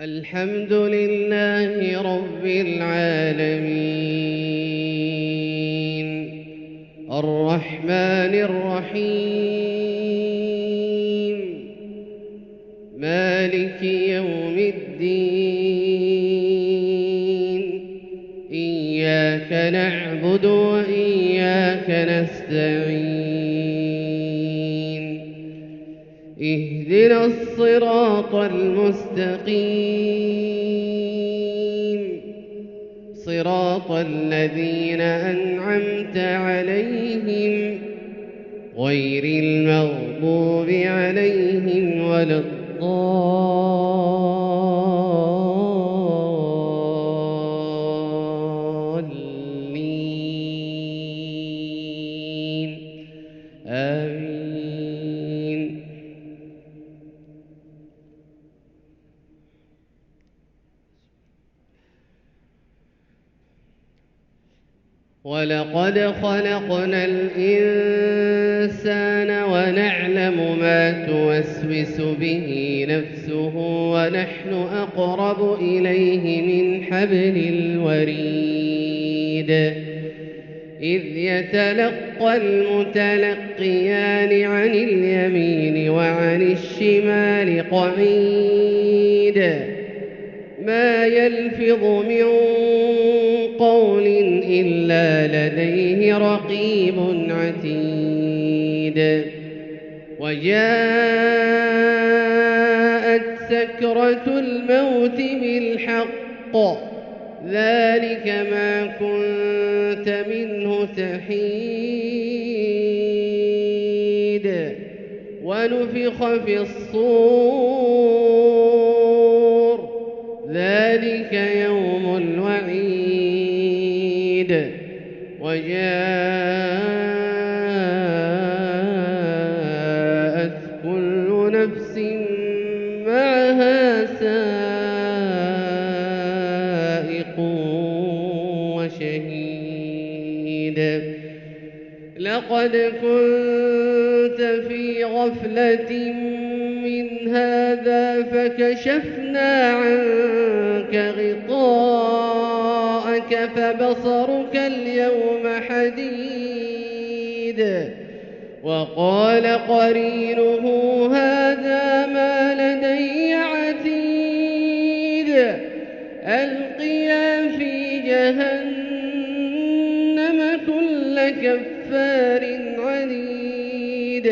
الحمد لله رب العالمين الرحمن الرحيم مالك يوم الدين إياك نعبد وإياك نستعين اهدنا الصراط المستقيم صراط الذين أنعمت عليهم غير المغضوب عليهم ولا الضالين آمين. ولقد خلقنا الإنسان ونعلم ما توسوس به نفسه ونحن أقرب إليه من حبل الوريد إذ يتلقى المتلقيان عن اليمين وعن الشمال قعيد ما يلفظ من قول إلا لديه رقيب عتيد وجاءت سكرة الموت بالحق ذلك ما كنت منه تحيد ونفخ في الصور ذلك يوم الوعيد وجاءت كل نفس معها سائق وشهيد لقد كنت في غفلة من هذا فكشفنا عنك غطاءك فبصرك اليوم حديد وقال قرينه هذا ما لدي عتيد ألقيا في جهنم كل كفار عنيد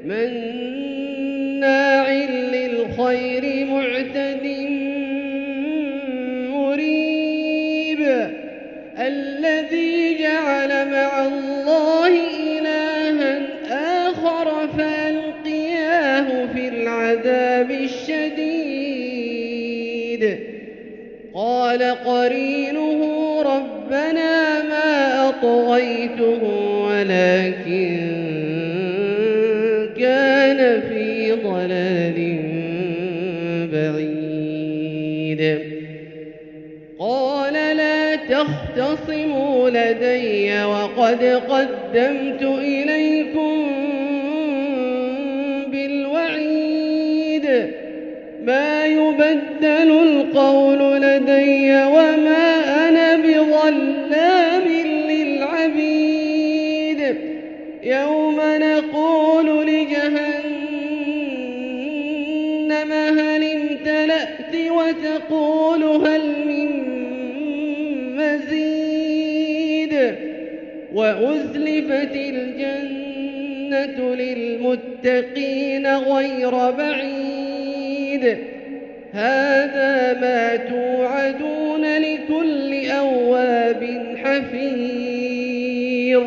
مناع للخير معتد مريب الذي جعل مع الله إلها آخر فألقياه في العذاب الشديد قال قرينه ربنا ما أطغيته ولكن كان في ضلال بعيد قال لا تختصموا لدي وقد قدمت إليكم بالوعيد ما يبدل القول لدي وما أنا بظلام للعبيد يوم نقول لجهنم هل امتلأت وتقول هل من مزيد وأزلفت الجنة للمتقين غير بعيد هذا ما توعدون لكل أواب حفيظ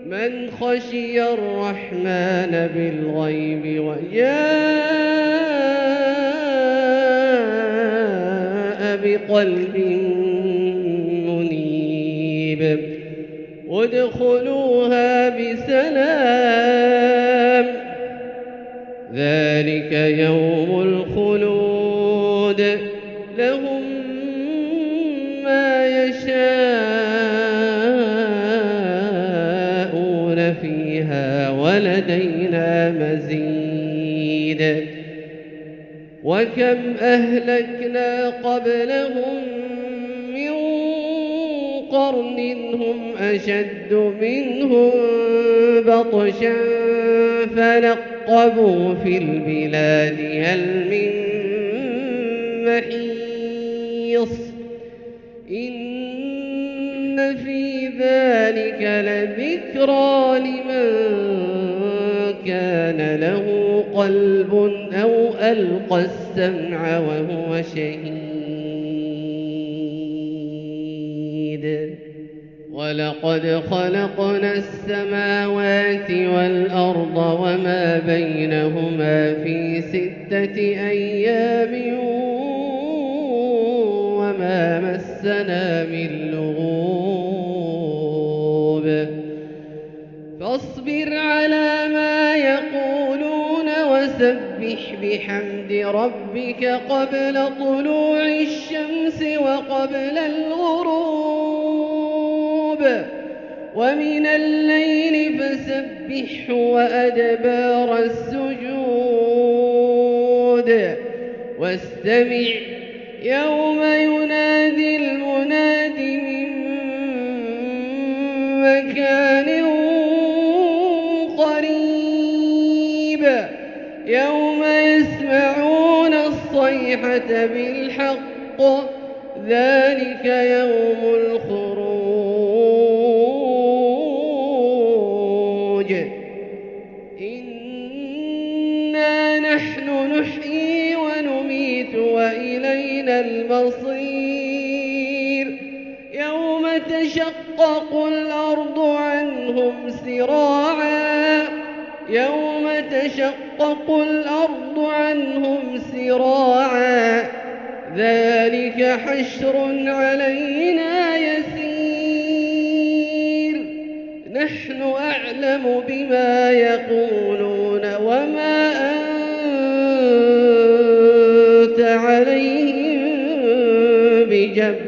من خشي الرحمن بالغيب وجاء بقلب منيب ادخلوها بسلام ذلك يوم الخلود لهم ما يشاءون فيها ولدينا مزيد وكم أهلكنا قبلهم من قرن هم أشد منهم بطشا فنقبوا في البلاد هل من محيص إن في ذلك لذكرى لمن كان له قلب أو ألقى السمع وهو شهيد ولقد خلقنا السماوات والأرض وما بينهما في 6 أيام وما مسنا من لغوب فاصبر على ما يقولون وسبح بحمد ربك قبل طلوع الشمس وقبل الغروب ومن الليل فسبحه وأدبار السجود واستمع يوم ينادي المناد من مكان قريب يوم يسمعون الصيحة بالحق ذلك يوم الخروج إنا نحن نحيي ونميت وإلينا المصير يوم تشقق الأرض عنهم سراعا يوم تشقق الأرض عنهم سراعا ذلك حشر علينا يسير نحن أعلم بما يقولون وما أنت عليهم بجبار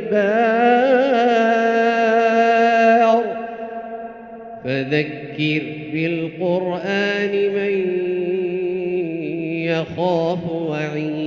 فذكر بالقرآن من يخاف وعيد